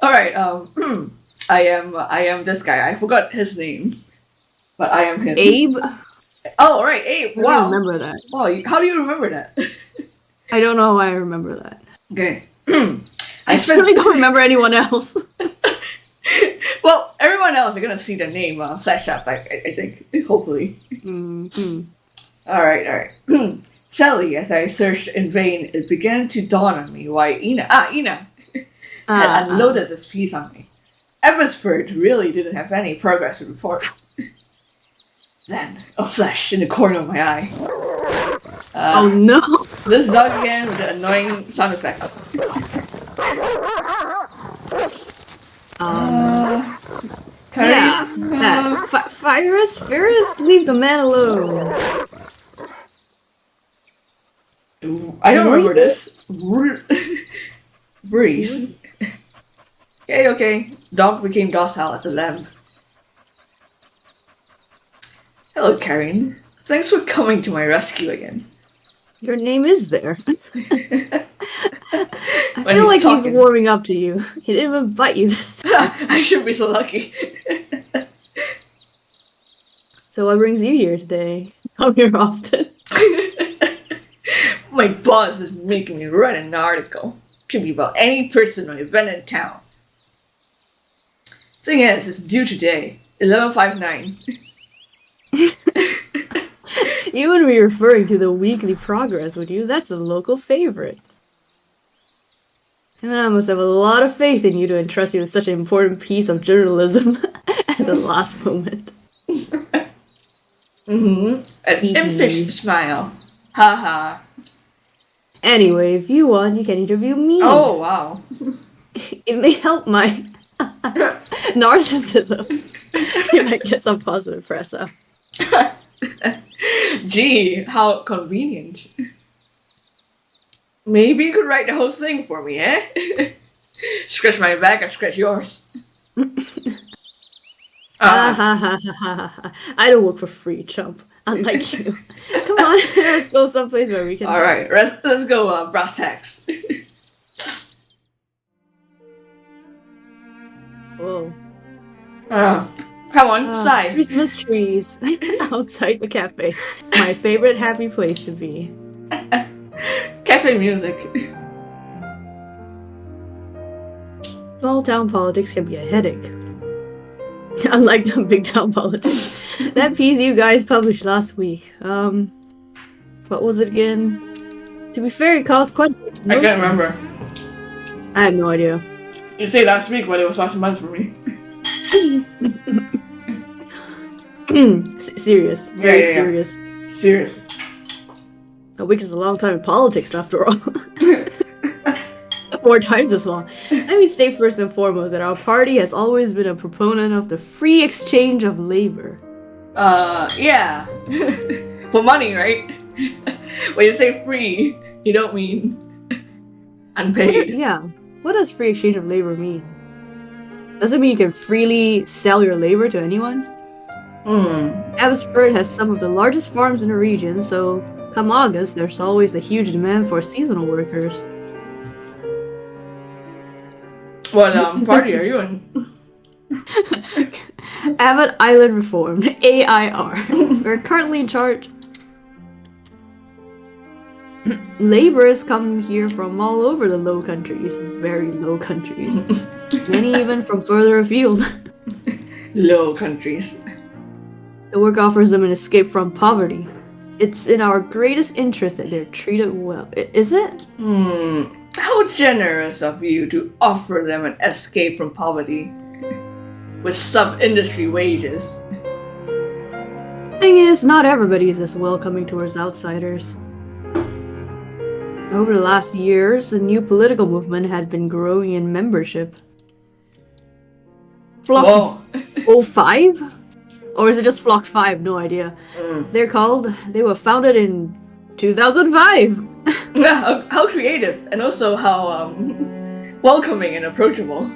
All right. I am this guy. I forgot his name, but I am him. Abe? Oh, all right, Abe. I Wow. remember that. Wow. How do you remember that? I don't know why I remember that. Okay. I certainly don't remember anyone else. Well, everyone else are gonna see the name Flash Up. I think hopefully. Mm-hmm. All right. Sadly, as I searched in vain, it began to dawn on me why Ina had unloaded this piece on me. Abbotsford really didn't have any progress to report. Then, a flash in the corner of my eye. Oh no! This dog again with the annoying sound effects. Virus, leave the man alone. I don't remember this. Breeze. Okay. Dog became docile as a lamb. Hello, Karen. Thanks for coming to my rescue again. Your name is there. I When feel like talking. he's warming up to you. He didn't even bite you this time. I should be so lucky. So what brings you here today? Come here often. My boss is making me write an article. Could be about any person or event in town. Thing is, it's due today, 11:59. You wouldn't be referring to the weekly progress, would you? That's a local favorite. And I must have a lot of faith in you to entrust you with such an important piece of journalism at the last moment. An impish smile. Haha. Anyway, if you want, you can interview me. Oh, wow. It may help my narcissism if I get some positive press up. Gee, how convenient. Maybe you could write the whole thing for me, eh? Scratch my back, I scratch yours. I don't work for free, chump. Unlike you. Come on, let's go someplace where we can... Alright, let's go brass tacks. Whoa. Come on, side. Christmas trees outside the cafe. My favorite happy place to be. Cafe music. Small town politics can be a headache. Unlike the big town politics. That piece you guys published last week. What was it again? To be fair, it caused quite a... I can't remember. I have no idea. You say last week, but it was last month for me. Serious. Very serious. Serious. A week is a long time in politics, after all. 4 times as long. Let me say first and foremost that our party has always been a proponent of the free exchange of labor. Yeah. For money, right? When you say free, you don't mean unpaid. What does free exchange of labor mean? Does it mean you can freely sell your labor to anyone? Abbotsford has some of the largest farms in the region, so come August, there's always a huge demand for seasonal workers. What party are you in? Abbott Island Reformed, AIR. We're currently in charge. Laborers come here from all over the low countries, very low countries. Many even from further afield. Low countries. The work offers them an escape from poverty. It's in our greatest interest that they're treated well. Is it? How generous of you to offer them an escape from poverty with sub-industry wages. Thing is, not everybody is as welcoming towards outsiders. Over the last years, a new political movement had been growing in membership. Flock 05? Or is it just Flock 5? No idea. They were founded in 2005. Yeah, how creative, and also how welcoming and approachable.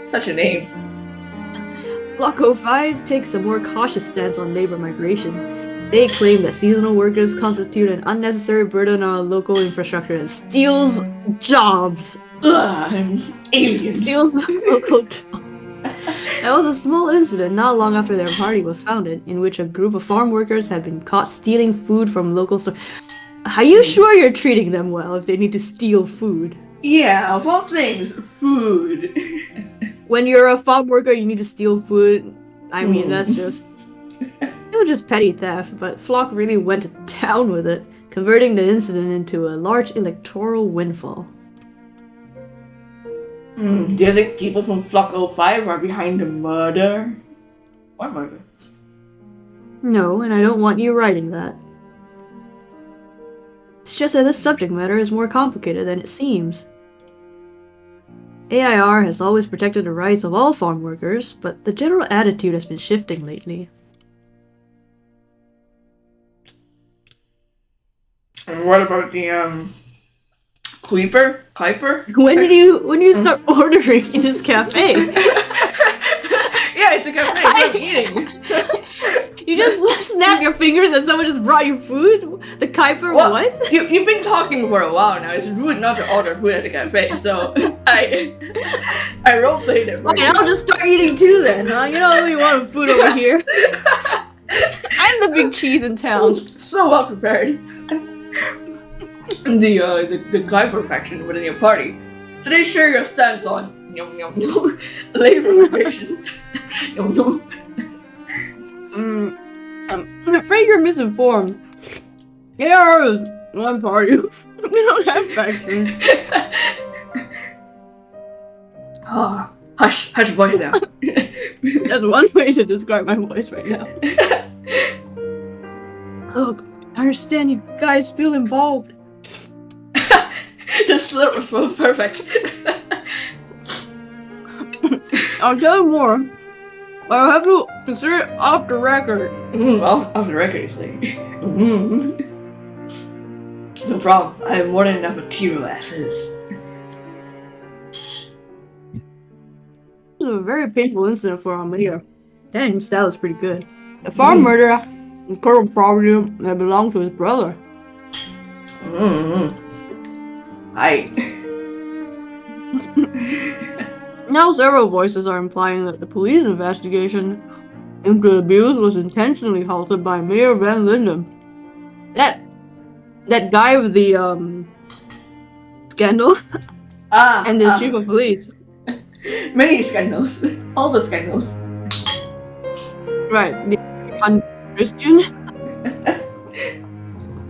Such a name. Flock 05 takes a more cautious stance on labor migration. They claim that seasonal workers constitute an unnecessary burden on our local infrastructure and steals jobs. Aliens. Steals local job. That was a small incident not long after their party was founded, in which a group of farm workers had been caught stealing food from local stores. Are you sure you're treating them well if they need to steal food? Yeah, of all things, food. When you're a farm worker, you need to steal food. I mean, that's just... It was just petty theft, but Flock really went to town with it, converting the incident into a large electoral windfall. Do you think people from Flock 05 are behind the murder? What murder? No, and I don't want you writing that. It's just that this subject matter is more complicated than it seems. AIR has always protected the rights of all farm workers, but the general attitude has been shifting lately. And what about the, Kuiper? When did you start ordering in this cafe? Yeah, it's a cafe, it's not eating. You just snap your fingers and someone just brought you food? The Kuiper Well, what? You've been talking for a while now. It's rude not to order food at the cafe, so I roleplayed it. Okay, I'll just start eating too then, huh? You don't really want food over here. I'm the big cheese in town. So well prepared. The Kuiper faction within your party. So they share your stance on yum yum yum labor migration. Yum yum. I'm afraid you're misinformed. AIR is one party. We don't have factions. Oh, hush your voice now. That's one way to describe my voice right now. Look, I understand you guys feel involved. The slip was so perfect. I'll tell you more, but I'll have to consider it off the record. Off the record, you say. No problem. I have more than enough material as is. This is a very painful incident for Almeida. Dang, his style is pretty good. A farm murder and total property that belonged to his brother. Now several voices are implying that the police investigation into the abuse was intentionally halted by Mayor Van Linden. That guy with the scandal and the chief of police. Many scandals. All the scandals. Right, the Christian.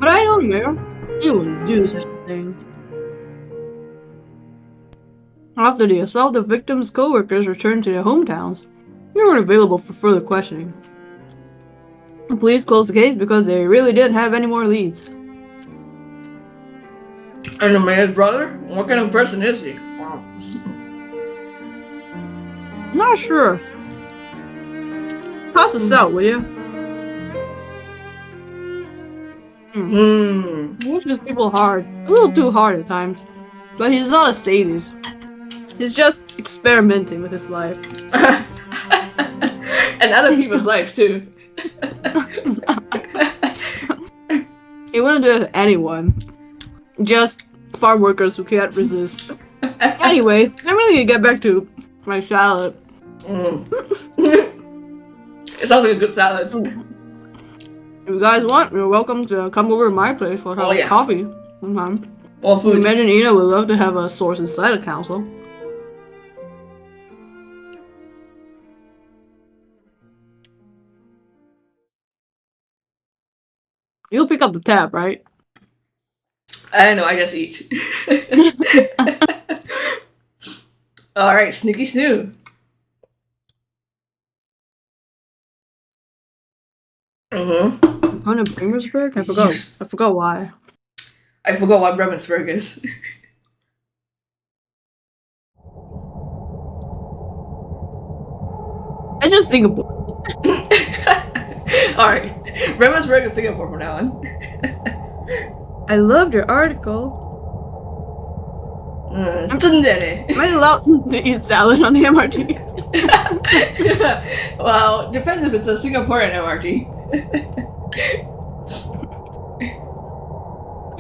But I know Mayor. He wouldn't do such a thing. After the assault, the victims' co-workers returned to their hometowns. They weren't available for further questioning. The police closed the case because they really didn't have any more leads. And the mayor's brother? What kind of person is he? Wow. Not sure. Toss us out, will you? He pushes people hard. A little too hard at times. But he's not a sadist. He's just experimenting with his life. And other people's lives, too. He wouldn't do it to anyone. Just farm workers who can't resist. Anyway, I'm really gonna get back to my salad. It sounds like a good salad. If you guys want, you're welcome to come over to my place for coffee sometime. Or food. Imagine Ina would love to have a source inside the council. You'll pick up the tab, right? I know, I just eat. Alright, Sneaky Snoo. Going to Bremersburg? I forgot why. I forgot what Bremersburg is. It's just Singapore. Alright. Bremersburg is Singapore from now on. I loved your article. Am I allowed to eat salad on the MRT? Well, depends if it's a Singaporean MRT.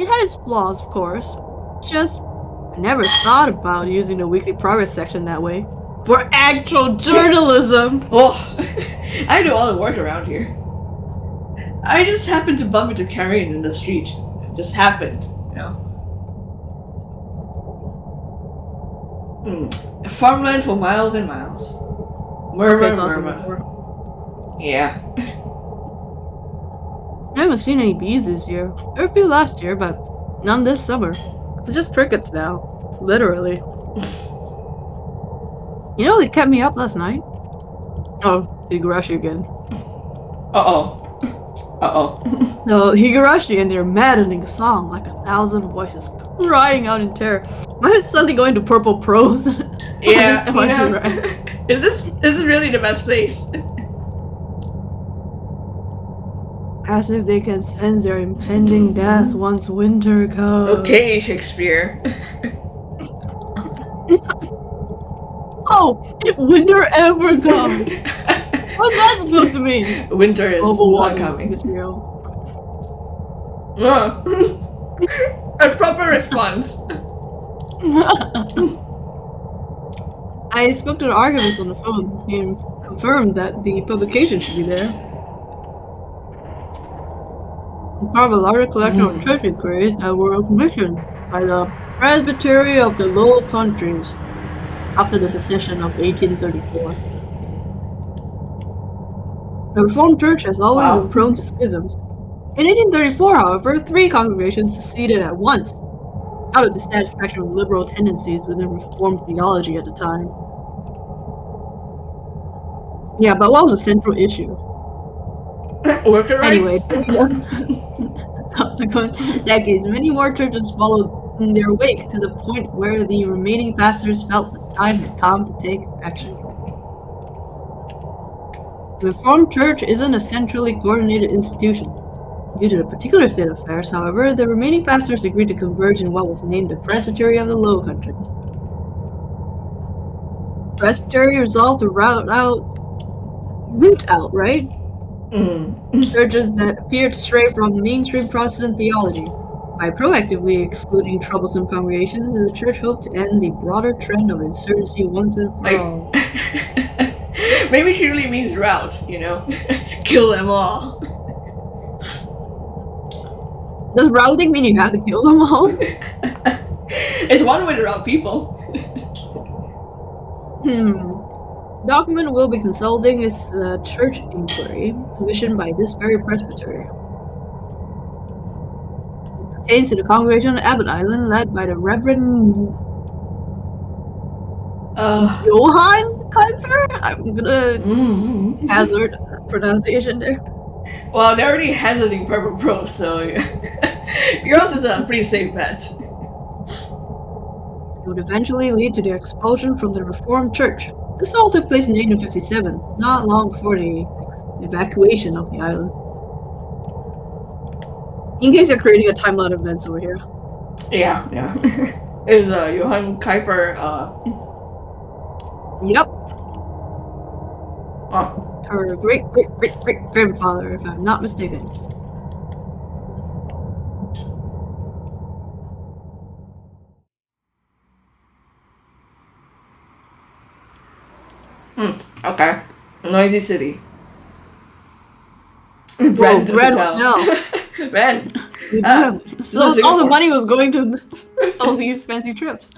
It had its flaws, of course. It's just never thought about using the weekly progress section that way. For actual journalism! Oh, I do all the work around here. I just happened to bump into Karen in the street. It just happened, you know. Farmland for miles and miles. Murmur. Yeah. I haven't seen any bees this year. There were a few last year, but none this summer. It's just crickets now. Literally. You know, they kept me up last night. Oh, Higurashi again. Uh-oh. No, Higurashi and their maddening song, like 1,000 voices crying out in terror. Why is suddenly going to purple prose? Yeah, you know, is this really the best place? As if they can sense their impending death once winter comes. Okay, Shakespeare. Oh, if winter ever comes! What's that supposed to mean? Winter is not coming. It's real. A proper response. I spoke to the archivist on the phone. He confirmed that the publication should be there. Part of a larger collection of church inquiries that were commissioned by the Presbytery of the Low Countries after the secession of 1834. The Reformed Church has always been prone to schisms. In 1834, however, 3 congregations seceded at once, out of dissatisfaction with liberal tendencies within Reformed theology at the time. Yeah, but what was the central issue? Worker rights? Anyway, subsequent decades, many more churches followed in their wake to the point where the remaining pastors felt the time had come to take action. The Reformed Church isn't a centrally coordinated institution. Due to the particular state of affairs, however, the remaining pastors agreed to converge in what was named the Presbytery of the Low Countries. Presbytery resolved to root out, right? Churches that appeared to stray from mainstream Protestant theology. By proactively excluding troublesome congregations, the church hoped to end the broader trend of insurgency once and for all. Maybe she really means rout, you know? Kill them all. Does routing mean you have to kill them all? It's one way to rout people. Document we'll be consulting is a church inquiry commissioned by this very presbytery. It pertains to the congregation on Abbott Island led by the Reverend Johann Kuyper? I'm gonna hazard pronunciation there. Well, they're already hazarding purple prose, so yours is a pretty safe bet. It would eventually lead to their expulsion from the Reformed Church. This all took place in 1857, not long before the evacuation of the island. In case you're creating a timeline of events over here. Yeah. Is Johann Kuyper, Yep. Oh. Her great-great-great-great-grandfather, if I'm not mistaken. Okay. Noisy city. Brand Hotel. Ben. So all the money was going to all these fancy trips.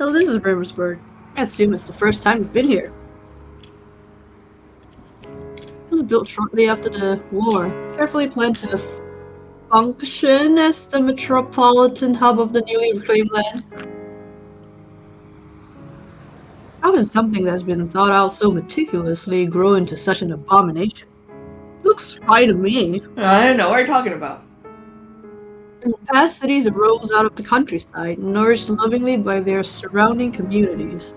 Oh, this is Riversburg. I assume it's the first time we've been here. It was built shortly after the war, carefully planned to function as the metropolitan hub of the newly reclaimed land. How can something that's been thought out so meticulously grow into such an abomination? Looks fine to me. I don't know what you're talking about. In the past, cities arose out of the countryside, nourished lovingly by their surrounding communities.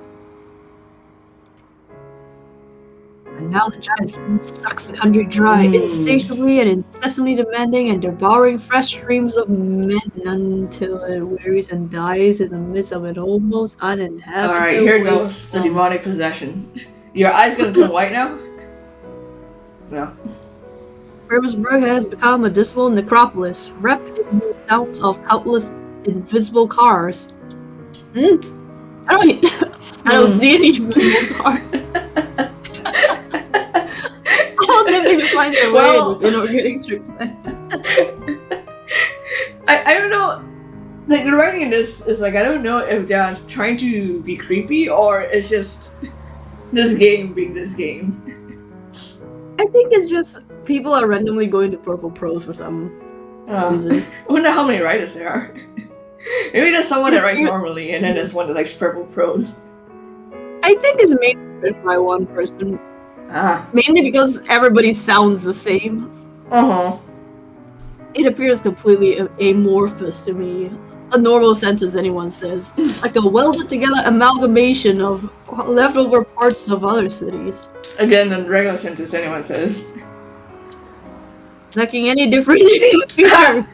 And now the giant sea sucks the country dry, insatiably and incessantly demanding and devouring fresh streams of men until it wearies and dies in the midst of an almost uninhabitable Alright, here goes the demonic possession. Your eyes gonna turn white now? No. Riversburg has become a dismal necropolis, wrapped in the sounds of countless invisible cars. I don't see any invisible cars. How did they find their way in this inorganic strip plan? I don't know. Like, the writing in this is like, I don't know if they're trying to be creepy or it's just this game being this game. I think it's just people are randomly going to purple prose for some reason. I wonder how many writers there are. Maybe there's someone that writes normally and then there's one that likes purple prose. I think it's mainly written by one person. Mainly because everybody sounds the same. It appears completely amorphous to me. A normal sentence anyone says. Like a welded together amalgamation of leftover parts of other cities. Again, a regular sentence anyone says. Lacking any different fear.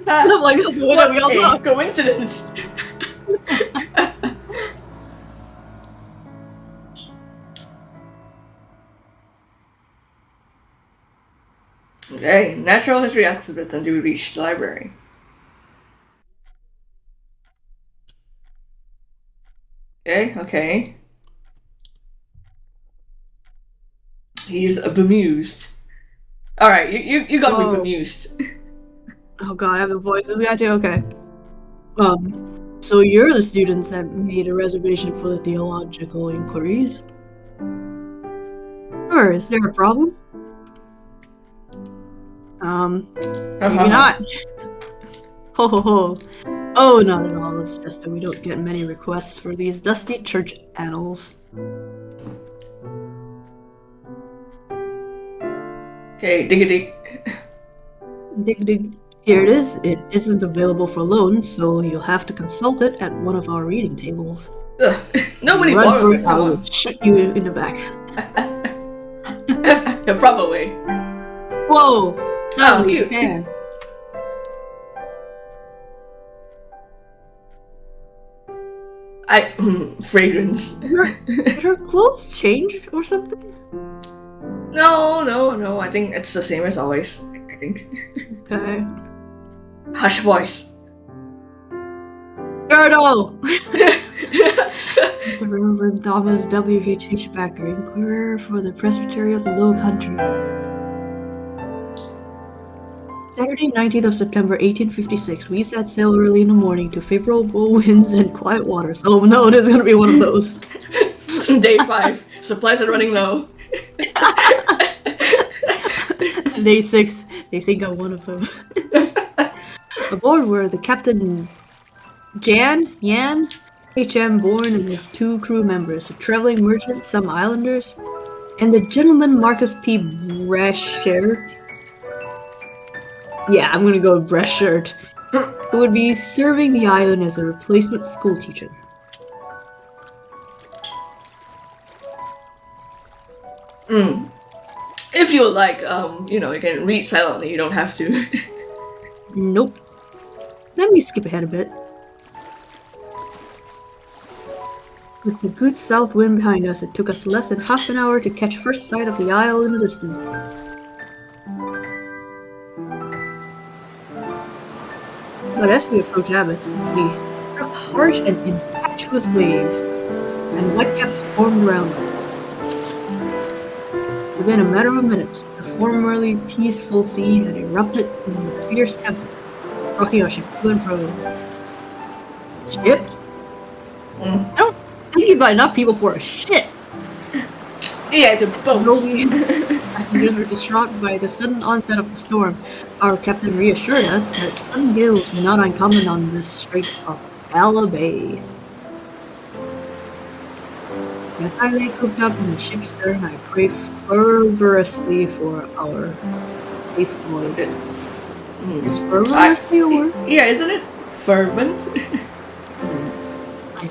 Like the way that we all talk. Coincidence. Okay, natural history exhibits until we reach the library. Okay. He's bemused. Alright, you got me bemused. Oh god, I have the voices got you? Okay. So you're the students that made a reservation for the theological inquiries? Sure, is there a problem? Maybe not. Ho ho ho. Oh, not at all. It's just that we don't get many requests for these dusty church annals. Okay, dig. Dig. Here it is. It isn't available for loan, so you'll have to consult it at one of our reading tables. Ugh, nobody borrows it. I'll shoot you in the back. The proper way. Whoa! Oh, cute. Fragrance. Did her clothes change or something? No. I think it's the same as always. I think. Okay. Hush voice. Turtle! The Reverend Thomas W.H.H. Backer, Inquirer for the Presbytery of the Low Country. Saturday, 19th of September, 1856. We set sail early in the morning to favorable winds and quiet waters. Oh no, it is going to be one of those. Day 5. Supplies are running low. Day 6. They think I'm one of them. Aboard were the Captain Yan, H.M. Bourne and his 2 crew members, a traveling merchant, some islanders, and the gentleman Marcus P. Breshert. Yeah, I'm gonna go with Breshert, who would be serving the island as a replacement schoolteacher. If you would like, you can read silently, you don't have to. Nope. Let me skip ahead a bit. With the good south wind behind us, it took us less than half an hour to catch first sight of the isle in the distance. But as we approached Abbott, we struck harsh and impetuous waves, and whitecaps formed around us. Within a matter of minutes, the formerly peaceful sea had erupted in a fierce tempest, rocking our ship to and fro. Ship? I don't think you've got enough people for a ship. Yeah, it's a boat. Passengers were distraught by the sudden onset of the storm. Our captain reassured us that sudden gales were not uncommon on this strait of Bala Bay. As I lay cooped up in the ship's stern, I prayed fervorously for our safe voyage. Is fervorously a word? Yeah, isn't it fervent?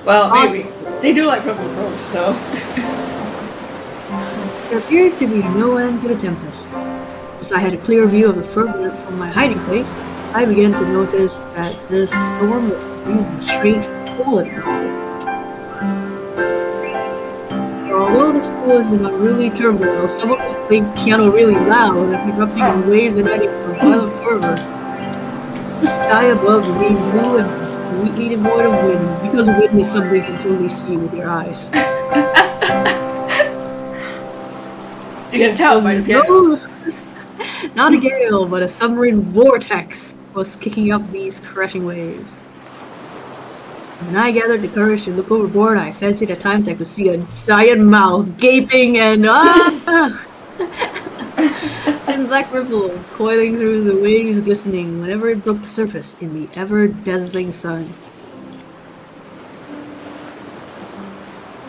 Well, maybe. They do like purple rose, so... There appeared to be no end to the tempest. As I had a clear view of the firmament from my hiding place, I began to notice that this storm was bringing a strange pull at night. For although the sea was in unruly turmoil, someone was playing piano really loud and erupting in waves and adding to a violent fervor. The sky above remained blue and completely devoid of wind, because wind is something you can totally see with your eyes. You can tell by the piano. Not a gale, but a submarine vortex was kicking up these crashing waves. When I gathered the courage to look overboard, I fancied at times I could see a giant mouth gaping and and black ripple coiling through the waves, glistening whenever it broke the surface in the ever-dazzling sun.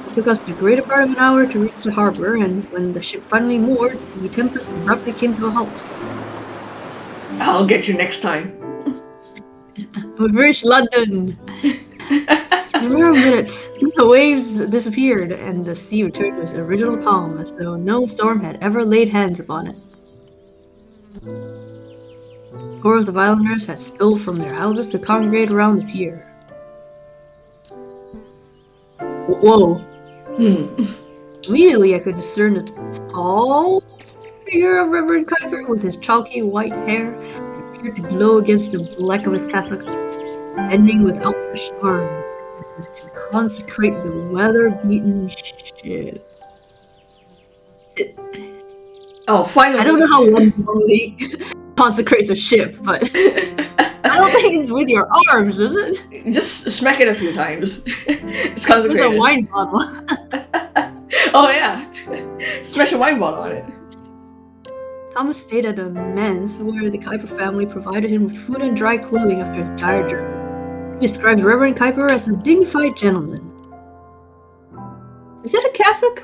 It took us the greater part of an hour to reach the harbor, and when the ship finally moored, the tempest abruptly came to a halt. I'll get you next time. We've reached London! In a matter of minutes, the waves disappeared, and the sea returned to its original calm, as though no storm had ever laid hands upon it. Scores of islanders had spilled from their houses to congregate around the pier. Whoa. Immediately I could discern a tall figure of Reverend Kuiper with his chalky white hair that appeared to glow against the black of his cassock, ending with outstretched arms to consecrate the weather-beaten ship. Oh, finally! I don't know how one normally consecrates a ship, but I don't think it's with your arms, is it? Just smack it a few times. It's consecrated. With a wine bottle. Oh yeah, smash a wine bottle on it. Thomas stayed at a manse where the Kuiper family provided him with food and dry clothing after his dire journey. He describes Reverend Kuiper as a dignified gentleman. Is that a cassock?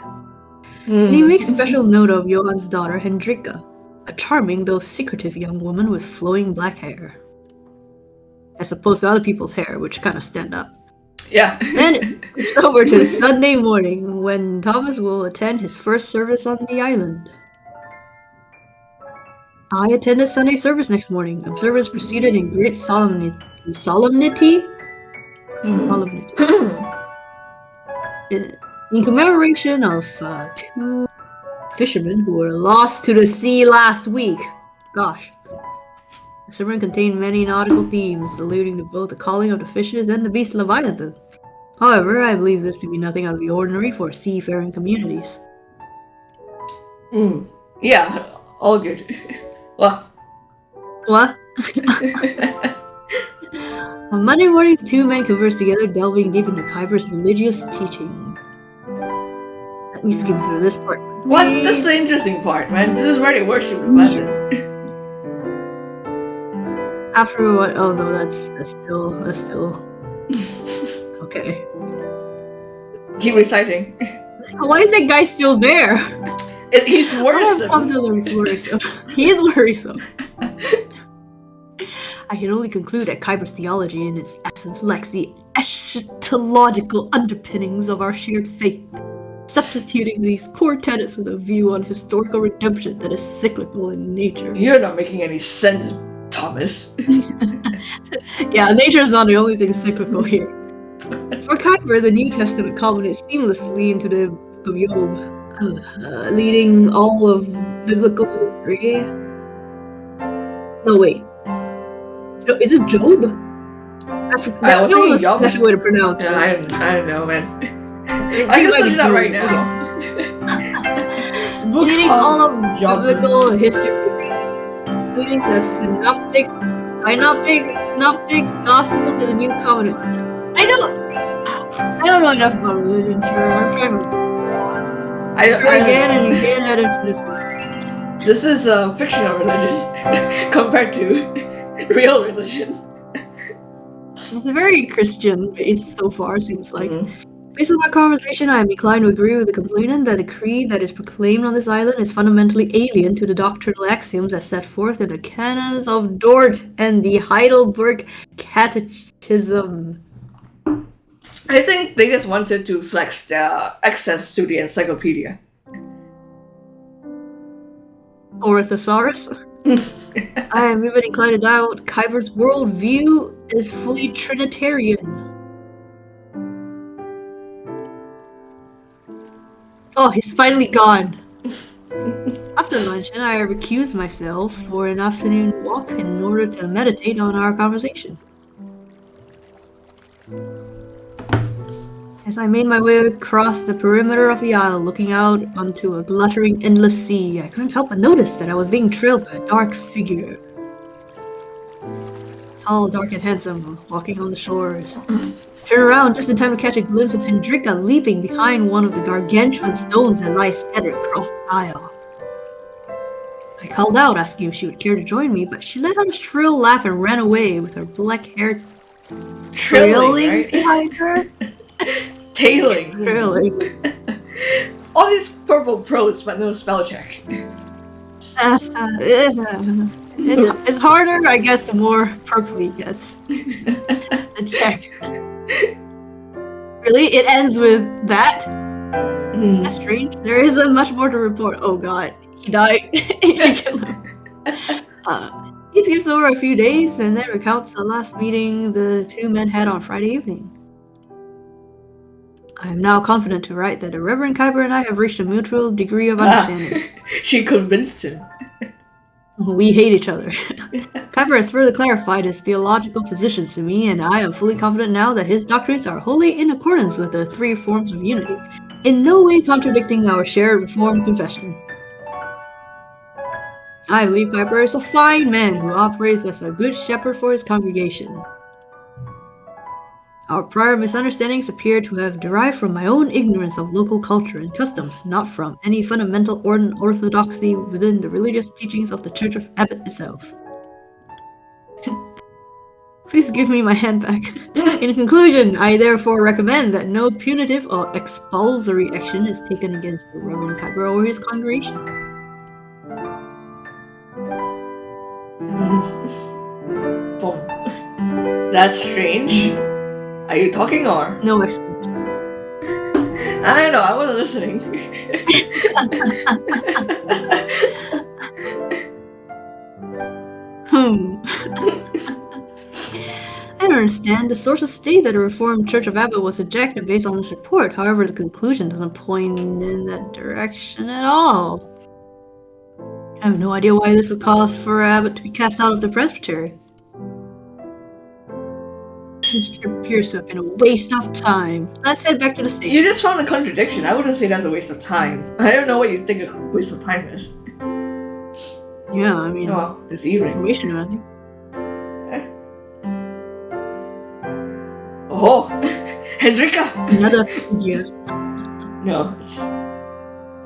And he makes special note of Johann's daughter, Hendrika, a charming though secretive young woman with flowing black hair. As opposed to other people's hair, which kind of stand up. Yeah. Then it's over to Sunday morning, when Thomas will attend his first service on the island. I attended Sunday service next morning. Observance proceeded in great solemnity. In commemoration of 2 fishermen who were lost to the sea last week. Gosh. The sermon contained many nautical themes, alluding to both the calling of the fishes and the beast Leviathan. However, I believe this to be nothing out of the ordinary for seafaring communities. Yeah, all good. What? On Monday morning, the 2 men conversed together, delving deep into Kuiper's religious teaching. Let me skim through this part. What? That's the interesting part, man. This is where they worship the Leviathan. After what? Oh no, that's still. Okay. Keep reciting. Why is that guy still there? He's worrisome. He is worrisome. I can only conclude that Kuiper's theology in its essence lacks the eschatological underpinnings of our shared faith, substituting these core tenets with a view on historical redemption that is cyclical in nature. You're not making any sense, Thomas. Yeah, nature is not the only thing cyclical here. For Kuiper, the New Testament culminates seamlessly into the Book of Job, leading all of biblical history. No, wait. Is it Job? That was a special way to pronounce it. I don't know, man. I can search it up right now. Leading all of biblical history, including the synoptic Gospels and the New Covenant. I don't know enough about religion, sure. I'm trying to again and again at it. This is a fictional religion compared to real religions. It's a very Christian base so far, seems like. Based on my conversation, I am inclined to agree with the complainant that the creed that is proclaimed on this island is fundamentally alien to the doctrinal axioms as set forth in the Canons of Dort and the Heidelberg Catechism. I think they just wanted to flex their access to the encyclopedia. Or a thesaurus? I am even inclined to doubt Kuiper's worldview is fully Trinitarian. Oh, he's finally gone. After luncheon, I recused myself for an afternoon walk in order to meditate on our conversation. As I made my way across the perimeter of the isle, looking out onto a glittering, endless sea, I couldn't help but notice that I was being trailed by a dark figure. Tall, dark, and handsome, walking on the shores. Turn around just in time to catch a glimpse of Hendrika leaping behind one of the gargantuan stones that lie scattered across the isle. I called out, asking if she would care to join me, but she let out a shrill laugh and ran away with her black hair trailing right? behind her. Tailing. Trailing. All these purple pros, but no spell check. It's harder, I guess, the more purpley it gets. The check. Really? It ends with that? That's strange. There isn't much more to report. Oh god. He died. She killed him. He skips over a few days and then recounts the last meeting the two men had on Friday evening. I am now confident to write that the Reverend Kuiper and I have reached a mutual degree of understanding. She convinced him. We hate each other. Kuiper has further clarified his theological positions to me, and I am fully confident now that his doctrines are wholly in accordance with the three forms of unity, in no way contradicting our shared Reformed confession. I believe Kuiper is a fine man who operates as a good shepherd for his congregation. Our prior misunderstandings appear to have derived from my own ignorance of local culture and customs, not from any fundamental orthodoxy within the religious teachings of the Church of Abbot itself. Please give me my hand back. In conclusion, I therefore recommend that no punitive or expulsory action is taken against the Reverend Kuiper or his congregation. Boom. That's strange. Are you talking or? No explanation. I know, I wasn't listening. I don't understand. The sources state that the Reformed Church of Abbot was ejected based on this report. However, the conclusion doesn't point in that direction at all. I have no idea why this would cause for Abbot to be cast out of the presbytery. This trip appears to have been a waste of time. Let's head back to the station. You just found a contradiction. I wouldn't say that's a waste of time. I don't know what you think a waste of time is. Yeah, I mean, well, it's evening. Information, I think. Oh, Hendrika! Another figure. No,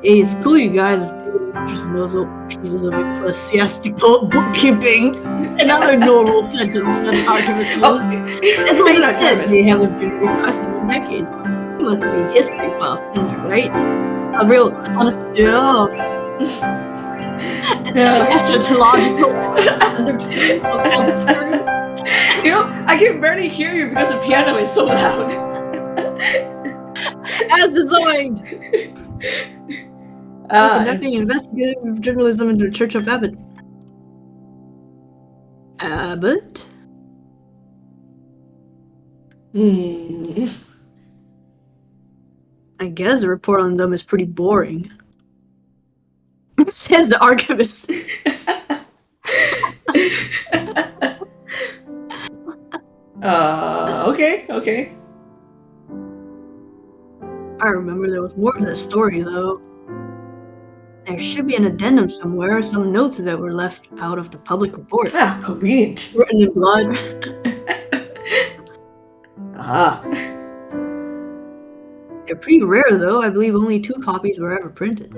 Hey, it's cool you guys have taken interest in those old pieces of ecclesiastical bookkeeping. Another normal sentence that Artemis says. Oh, as I said, they haven't been requested in decades. You must be a history buff, right? A real connoisseur. Eschatological underpinnings of Abbotsford. You know, I can barely hear you because the piano is so loud. As designed! Conducting investigative journalism into the Church of Abbot. Abbot? I guess the report on them is pretty boring. Says the archivist. Okay. I remember there was more to the story, though. There should be an addendum somewhere, some notes that were left out of the public report. Ah, convenient. Written in blood. They're pretty rare, though. I believe only 2 copies were ever printed.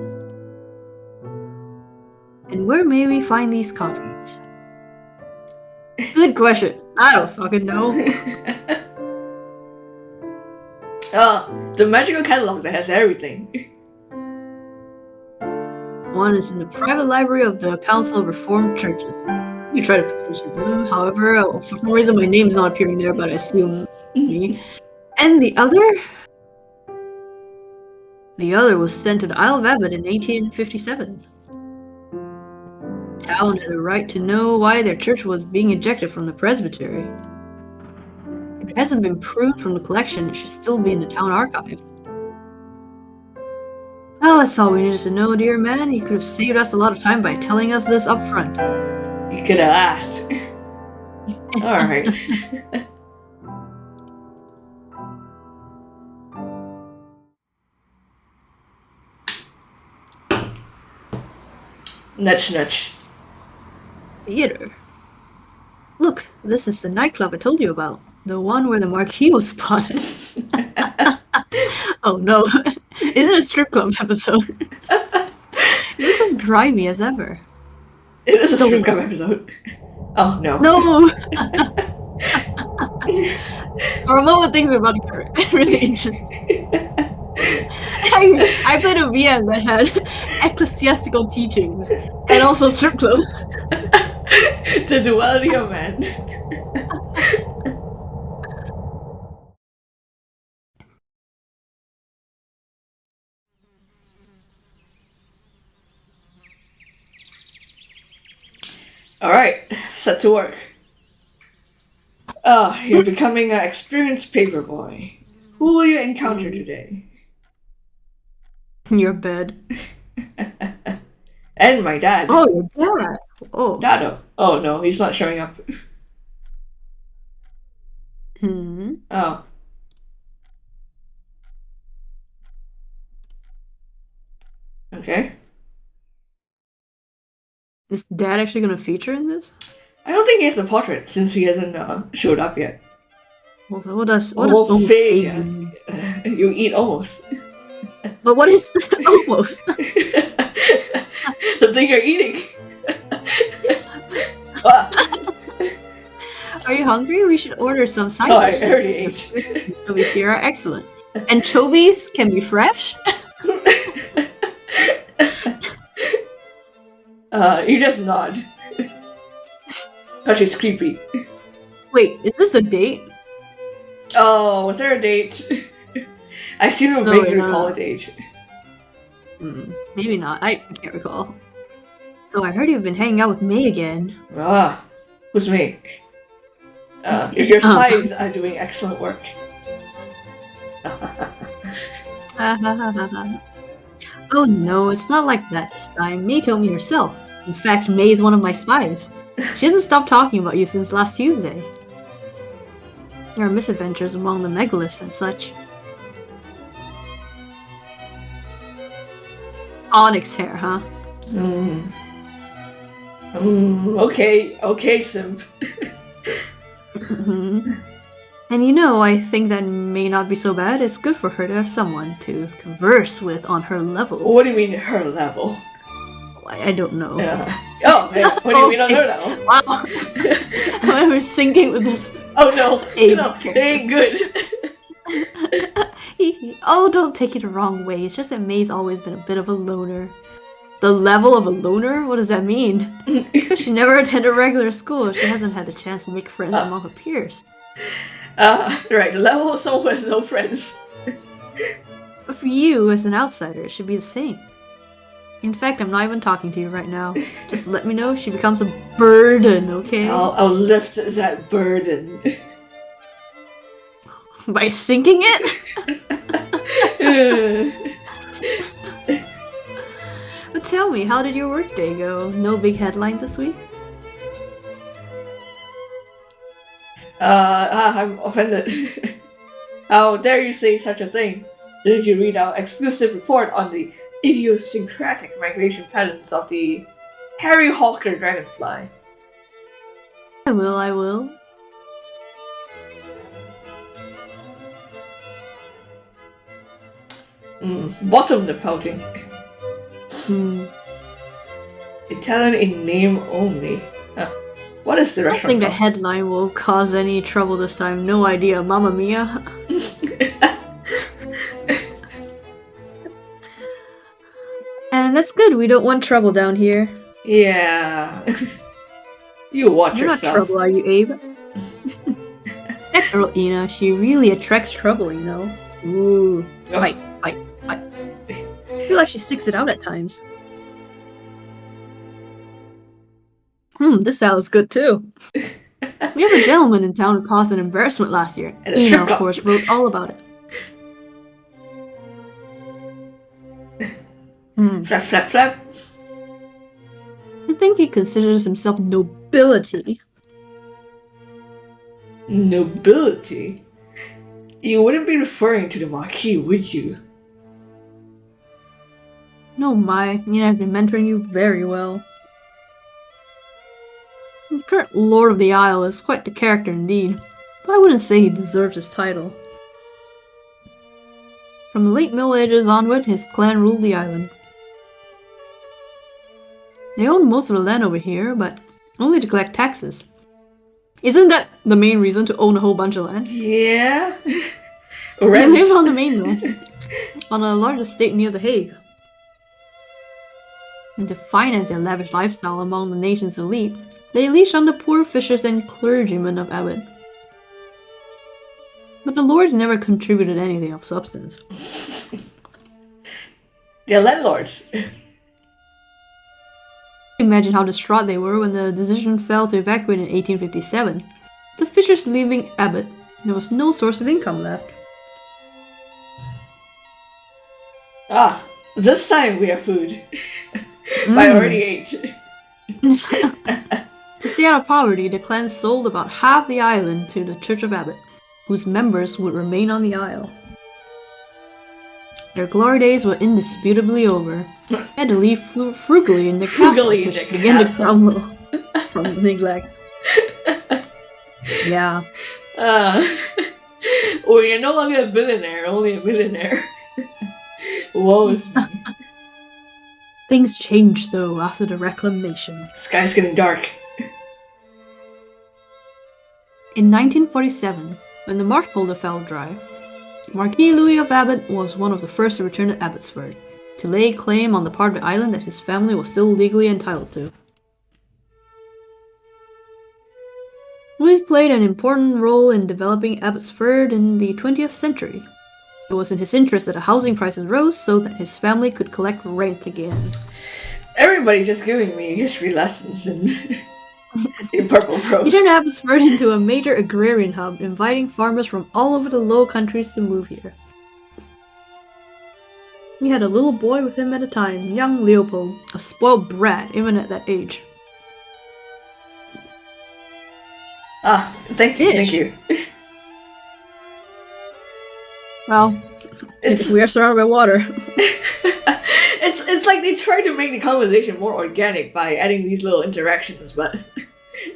And where may we find these copies? Good question. I don't fucking know. The magical catalog that has everything. One is in the private library of the Council of Reformed Churches. You try to petition them, however, for some reason my name's not appearing there, but I assume me. And the other? The other was sent to the Isle of Abbot in 1857. The town had the right to know why their church was being ejected from the presbytery. If it hasn't been pruned from the collection, it should still be in the town archive. Well, that's all we needed to know, dear man. You could have saved us a lot of time by telling us this up front. You could have asked. Alright. Nudge, nudge. Theater. Look, this is the nightclub I told you about. The one where the marquee was spotted. Oh no. Is it a strip club episode? It looks as grimy as ever. It is a strip club episode. Oh no. No! For a moment, things are about to get really interesting. I played a VM that had ecclesiastical teachings and also strip clubs. The duality of man. Alright, set to work. You're becoming an experienced paperboy. Who will you encounter today? Your bed. And my dad. Oh, your dad. Oh. Dado. Oh no, he's not showing up. Oh. Okay. Is Dad actually going to feature in this? I don't think he has a portrait since he hasn't showed up yet. Well, what does fake mean? You eat almost. But what is almost? The thing you're eating. Are you hungry? We should order some side dishes. I already ate. Anchovies here are excellent. Anchovies can be fresh? You just nod. Cause she's creepy. Wait, is this the date? Oh, was there a date? I seem to vaguely recall a date. Maybe not. I can't recall. So I heard you've been hanging out with May again. Ah, who's May? Your spies are doing excellent work. Oh no, it's not like that this time. May told me herself. In fact, May is one of my spies. She hasn't stopped talking about you since last Tuesday. There are misadventures among the megaliths and such. Onyx hair, huh? Okay, simp. And you know, I think that may not be so bad. It's good for her to have someone to converse with on her level. What do you mean, her level? I don't know. Oh, yeah. What do you mean on her level? Wow. I was sinking with this. Oh no, it ain't good. Oh, don't take it the wrong way. It's just that May's always been a bit of a loner. The level of a loner? What does that mean? Because she never attended regular school. She hasn't had the chance to make friends among her peers. Right, the level of someone who has no friends. But for you, as an outsider, it should be the same. In fact, I'm not even talking to you right now. Just let me know if she becomes a burden, okay? I'll lift that burden. By sinking it? But tell me, how did your workday go? No big headline this week? I'm offended. How dare you say such a thing? Did you read our exclusive report on the idiosyncratic migration patterns of the hairy hawker dragonfly? I will. Bottom the pouting. Italian in name only. What is the restaurant? I think the headline will cause any trouble this time. No idea. Mamma mia. And that's good. We don't want trouble down here. Yeah. You watch You're yourself. Not trouble, are you, Abe? That girl Ina, she really attracts trouble, you know. Ooh. Fight. I feel like she sticks it out at times. This salad's good too. We have a gentleman in town who caused an embarrassment last year. Ina, of course, wrote all about it. Flap, flap, flap. I think he considers himself nobility. Nobility? You wouldn't be referring to the Marquis, would you? Oh my, Nina has been mentoring you very well. The current Lord of the Isle is quite the character indeed, but I wouldn't say he deserves his title. From the late Middle Ages onward, his clan ruled the island. They own most of the land over here, but only to collect taxes. Isn't that the main reason to own a whole bunch of land? Yeah. They live on the mainland, on a large estate near The Hague. And to finance their lavish lifestyle among the nation's elite, they leash on the poor fishers and clergymen of Abbott. But the lords never contributed anything of substance. They're landlords. Imagine how distraught they were when the decision fell to evacuate in 1857. The fishers leaving Abbott, there was no source of income left. Ah, this time we have food. I already ate. To stay out of poverty, the clan sold about half the island to the Church of Abbott, whose members would remain on the isle. Their glory days were indisputably over. They had to leave frugally in the castle, which began to crumble from neglect. Yeah. Well, you're no longer a billionaire, only a millionaire. Woe is me. Things changed, though, after the reclamation. Sky's getting dark. In 1947, when the marsh polder fell dry, Marquis Louis of Abbott was one of the first to return to Abbotsford, to lay claim on the part of the island that his family was still legally entitled to. Louis played an important role in developing Abbotsford in the 20th century. It was in his interest that the housing prices rose so that his family could collect rent again. Everybody just giving me history lessons in Purple Prose. He turned Abbotsford into a major agrarian hub, inviting farmers from all over the Low Countries to move here. He had a little boy with him at a time, young Leopold, a spoiled brat even at that age. Ah, thank you. Well, we are surrounded by water. It's like they try to make the conversation more organic by adding these little interactions, but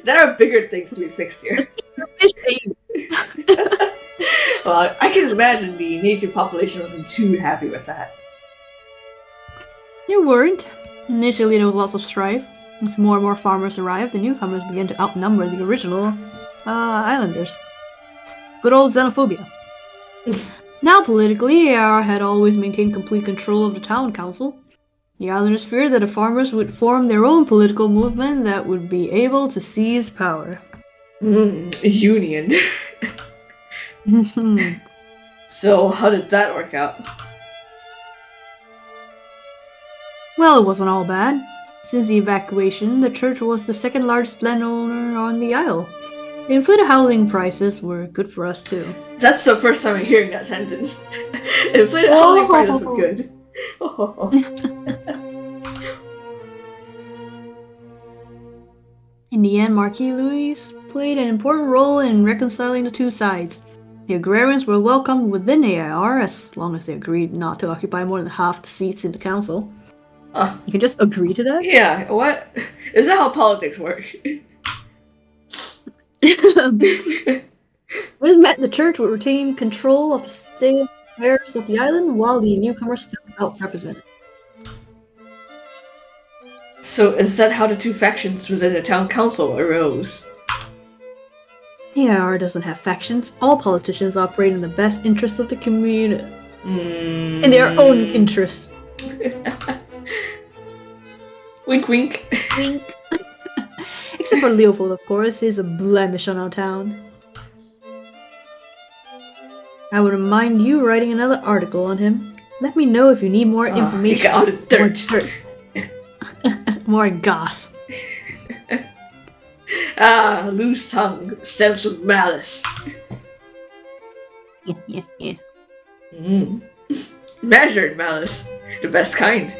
there are bigger things to be fixed here. Well, I can imagine the native population wasn't too happy with that. They weren't. Initially, there was lots of strife. As more and more farmers arrived, the newcomers began to outnumber the original islanders. Good old xenophobia. Now, politically, AR had always maintained complete control of the town council. The islanders feared that the farmers would form their own political movement that would be able to seize power. Union. So, how did that work out? Well, it wasn't all bad. Since the evacuation, the church was the second largest landowner on the isle. The inflated housing prices were good for us too. That's the first time I'm hearing that sentence. Inflated housing prices were good. In the end, Marquis Louis played an important role in reconciling the two sides. The agrarians were welcomed within AIR as long as they agreed not to occupy more than half the seats in the council. You can just agree to that? Yeah, what? Is that how politics work? When it meant the church would retain control of the state affairs of the island while the newcomers still felt represented. So is that how the two factions within the town council arose? AIR doesn't have factions. All politicians operate in the best interest of the community. In their own interest. Wink wink. Wink. Except for Leopold, of course. He's a blemish on our town. I wouldn't mind you writing another article on him. Let me know if you need more information. He got out of dirt. More goss. Loose tongue stems from malice. Yeah. Measured malice. The best kind.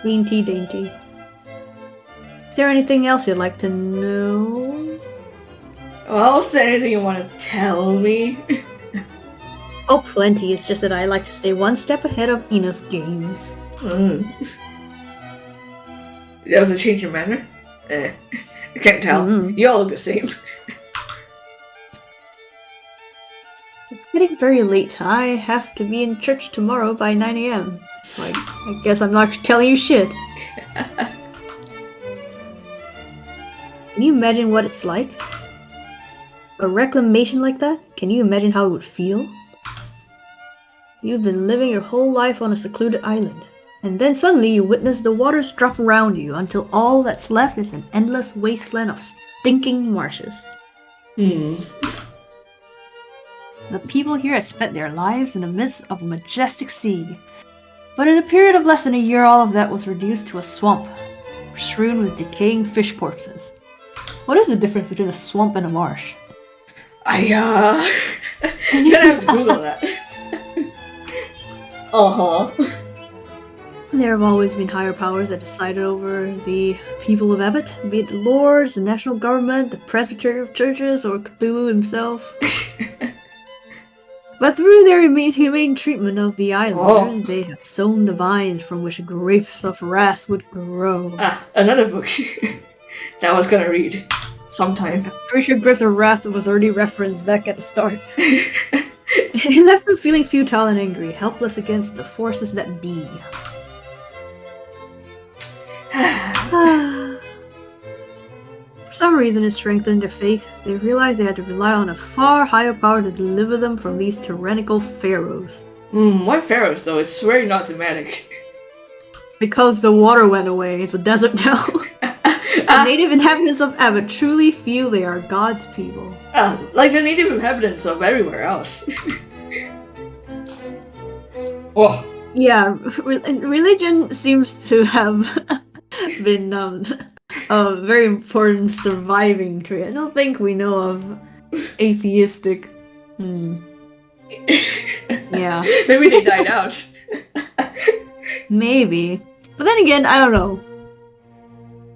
Dainty, dainty. Is there anything else you'd like to know? Well, is there anything you want to tell me? Oh, plenty. It's just that I like to stay one step ahead of Ina's games. That was a change in manner? I can't tell. You all look the same. It's getting very late. I have to be in church tomorrow by 9 a.m. Like, I guess I'm not telling you shit. Can you imagine what it's like? A reclamation like that? Can you imagine how it would feel? You've been living your whole life on a secluded island, and then suddenly you witness the waters drop around you until all that's left is an endless wasteland of stinking marshes. The people here had spent their lives in the midst of a majestic sea, but in a period of less than a year all of that was reduced to a swamp, strewn with decaying fish corpses. What is the difference between a swamp and a marsh? You're gonna have to Google that. There have always been higher powers that decided over the people of Abbott, be it the lords, the national government, the presbytery of churches, or Cthulhu himself. But through their humane treatment of the islanders, they have sown the vines from which grapes of wrath would grow. Another book that I was gonna read sometime. I'm pretty sure Grapes of Wrath was already referenced back at the start. It left them feeling futile and angry, helpless against the forces that be. For some reason, it strengthened their faith. They realized they had to rely on a far higher power to deliver them from these tyrannical pharaohs. Why pharaohs though? It's very not thematic. Because the water went away, it's a desert now. The native inhabitants of Abbott truly feel they are God's people. Like the native inhabitants of everywhere else. Whoa. Yeah, religion seems to have been a very important surviving trait. I don't think we know of atheistic. Yeah. Maybe they died out. Maybe. But then again, I don't know.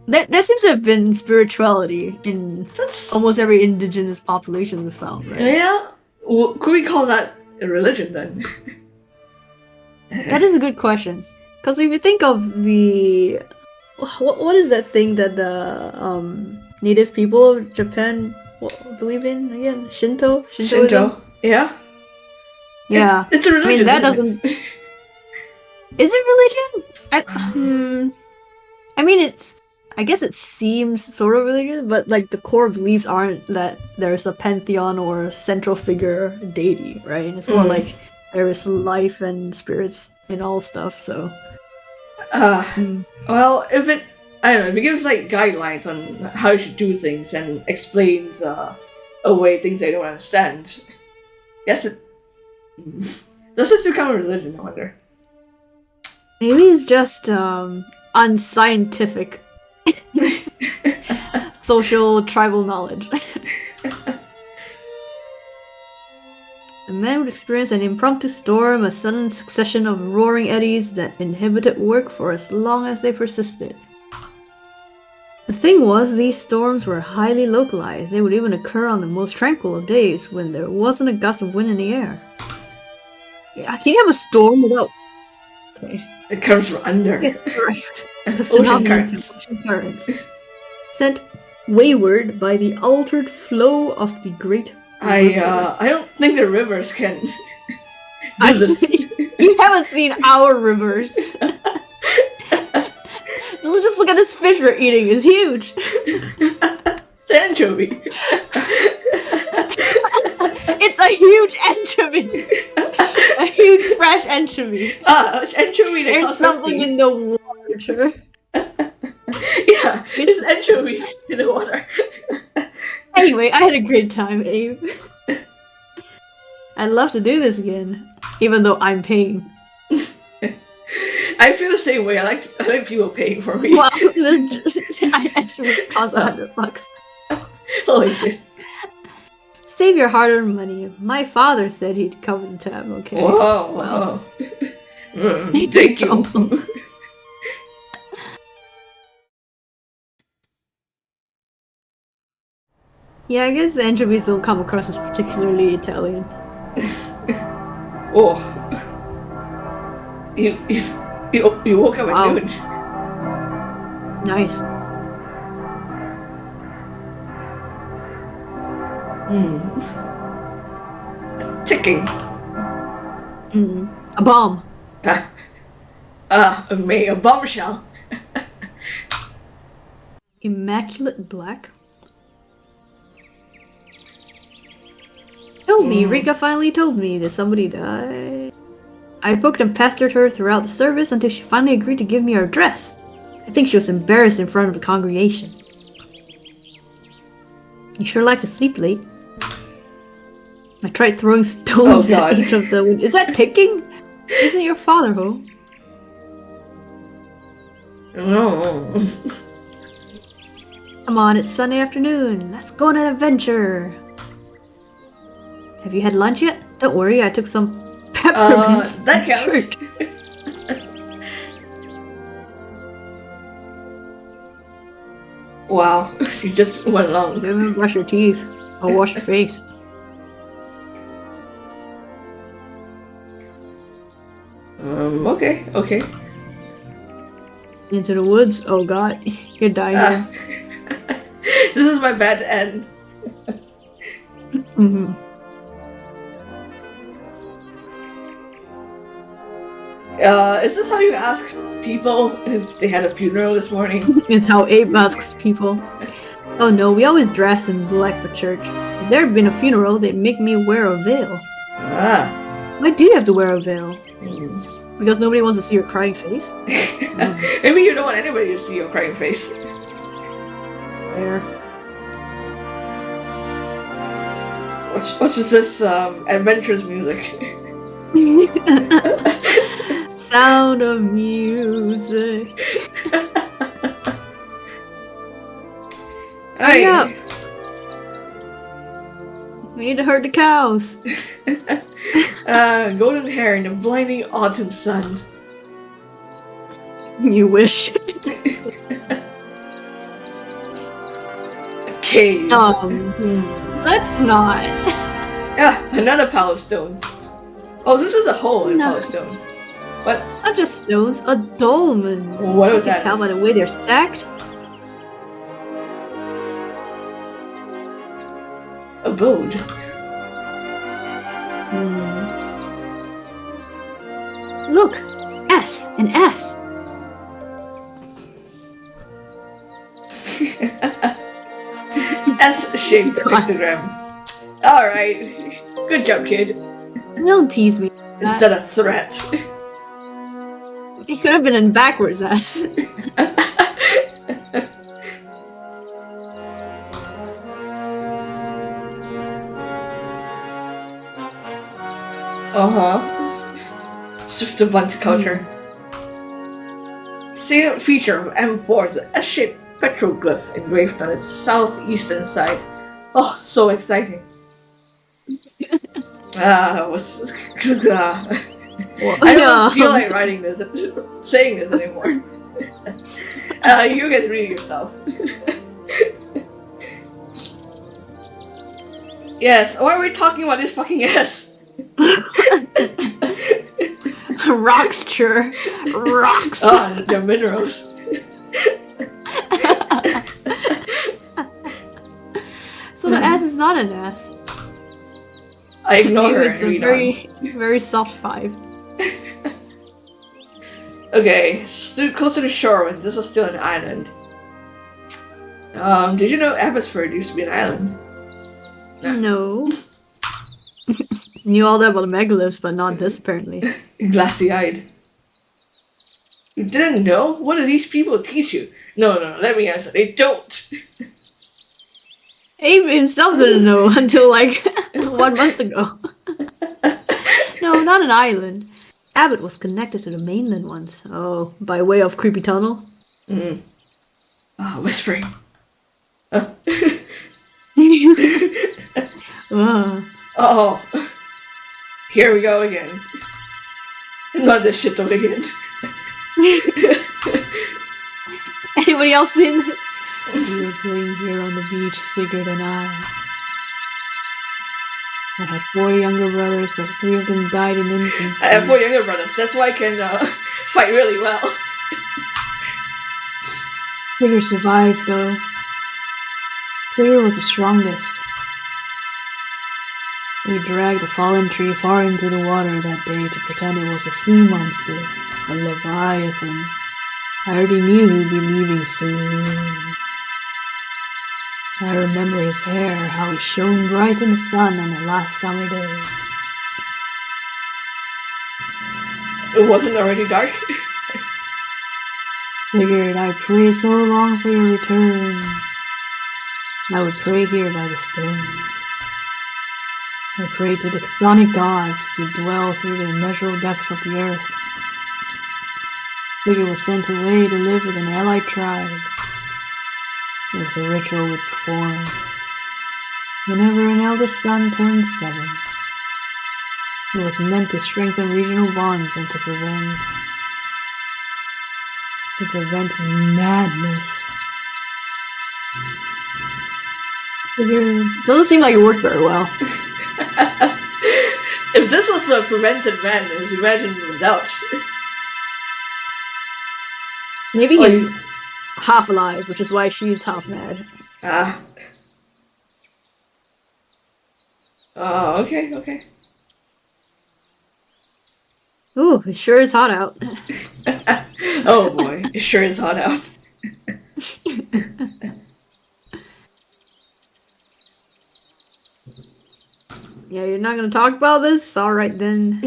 There seems to have been spirituality in almost every indigenous population we found, right? Yeah? Well, could we call that a religion then? That is a good question. Because if you think of the... What is that thing that the native people of Japan believe in again? Shinto? Shinto. Yeah? Yeah. It's a religion. I mean, that doesn't... Is it religion? I mean, it's... I guess it seems sort of religious, but like the core beliefs aren't that there's a pantheon or central figure deity, right? It's more like there is life and spirits in all stuff, so... Well, if it gives like guidelines on how you should do things and explains away things they don't understand. Yes, does this become a religion, I wonder? Maybe it's just unscientific social tribal knowledge. The men would experience an impromptu storm, a sudden succession of roaring eddies that inhibited work for as long as they persisted. The thing was, these storms were highly localized. They would even occur on the most tranquil of days when there wasn't a gust of wind in the air. Yeah, can you have a storm without... Okay. It comes from under. Yes, right. Ocean currents. Ocean currents. Sent wayward by the altered flow of the great I don't think the rivers can do this. You haven't seen our rivers. Just look at this fish we're eating. It's huge. It's anchovy. It's a huge anchovy. A huge fresh anchovy. Anchovy. There's something in the water. Yeah, it's anchovies in the water. Anyway, I had a great time, Abe. I'd love to do this again, even though I'm paying. I feel the same way. I like people paying for me. Wow, this actually cost $100. Holy shit. Save your hard-earned money. My father said he'd cover the tab, okay? Whoa, well. Thank you. Yeah, I guess anchovies don't come across as particularly Italian. Oh. You woke up at noon. Nice. Ticking. A bomb. A bombshell. Immaculate Black? Told me, Rika finally told me that somebody died. I poked and pestered her throughout the service until she finally agreed to give me her address. I think she was embarrassed in front of the congregation. You sure like to sleep late. I tried throwing stones at each of them. Is that ticking? Isn't your father home? No. Come on, it's Sunday afternoon. Let's go on an adventure. Have you had lunch yet? Don't worry, I took some peppermints. That counts. Wow, you just went long. Don't brush your teeth. Or wash your face. Okay. Into the woods? Oh god, you're dying here. This is my bad end. Is this how you ask people if they had a funeral this morning? It's how Abe asks people. Oh no, we always dress in black for church. If there had been a funeral, they'd make me wear a veil. Why do you have to wear a veil? Because nobody wants to see your crying face? Maybe you don't want anybody to see your crying face. Fair. What's with this adventurous music? Sound of music. Hurry up! We need to herd the cows. Golden hair in the blinding autumn sun. You wish. A cave. Let's not. Yeah, another pile of stones. Oh, this is a hole in a pile of stones. What? Not just stones, a dolmen. What you is can that? tell by the way they're stacked. Abode. Look! S! An S! S-shaped pictogram. Alright. Good job, kid. Don't tease me. Is that a threat? It could have been in backwards S. Shift to bunch culture. Salient feature of M4 is an S-shaped petroglyph engraved on its southeastern side. Oh, so exciting. I don't feel like writing this, saying this anymore. You guys read it yourself. Yes, why are we talking about this fucking S? Rocks, sure. Rocks. Oh, they're minerals. So the S is not an S. I ignore her. It's a very soft 5. Okay, stood closer to shore when this was still an island. Did you know Abbotsford used to be an island? No. Knew all that about the megaliths, but not this apparently. Glassy-eyed. You didn't know? What do these people teach you? No, let me answer. They don't. Abe himself didn't know until like 1 month ago. No, not an island. Abbott was connected to the mainland once. Oh, by way of creepy tunnel? Whispering. Oh. Here we go again. Not this shit again. Anybody else seen this? We were playing here on the beach, Sigurd and I. I had 4 younger brothers, but 3 of them died in infancy. I have 4 younger brothers. That's why I can fight really well. Sigurd survived, though. Sigurd was the strongest. We dragged a fallen tree far into the water that day to pretend it was a sea monster, a leviathan. I already knew he would be leaving soon. I remember his hair, how it shone bright in the sun on the last summer day. It wasn't already dark? Sigurd, I prayed so long for your return. I would pray here by the stone. I prayed to the chthonic gods who dwell through the immeasurable depths of the earth. Sigurd was sent away to live with an allied tribe. It was a ritual we performed whenever an eldest son turned 7. It was meant to strengthen regional bonds and to prevent madness. Sigurd doesn't seem like it worked very well. If this was a prevented madness, imagine without. Maybe he's half alive, which is why she's half mad. Oh, okay. Ooh, it sure is hot out. Oh boy, it sure is hot out. Yeah, you're not gonna talk about this? Alright then.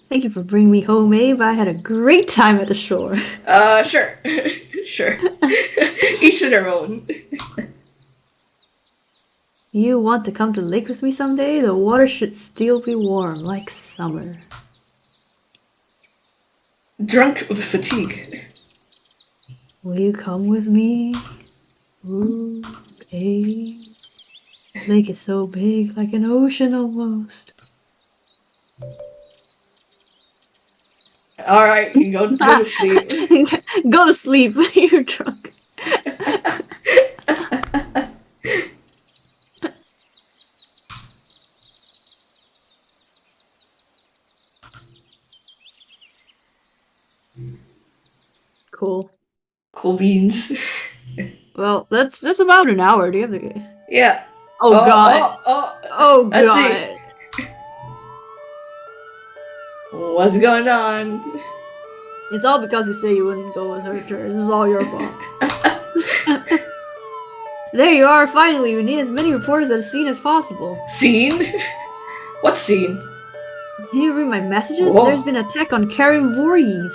Thank you for bringing me home, Abe. I had a great time at the shore. Sure. Sure. Each to their own. You want to come to the lake with me someday? The water should still be warm, like summer. Drunk with fatigue. Will you come with me? Ooh, Abe. The lake is so big, like an ocean almost. Alright, you go to sleep. Go to sleep, you're drunk. Cool. Cool beans. Well, that's about an hour. Do you have to... Yeah. Oh god. Oh god. Let's see. What's going on? It's all because you say you wouldn't go with her church. This is all your fault. There you are, finally. We need as many reporters at the scene as possible. Scene? What scene? Can you read my messages? Whoa. There's been an attack on Karen Voorhees.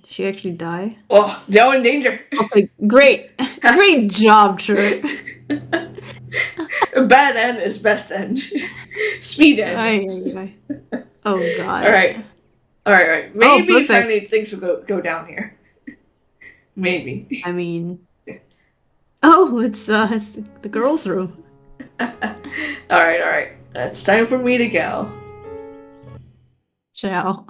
She actually died? Oh, they're all in danger. Okay, great. Great job, Trurt. Bad end is best end. Speed end. Aye. Oh god. Alright. Maybe perfect. finally things will go down here. Maybe. I mean... Oh, it's the girls' room. Alright. It's time for me to go. Ciao.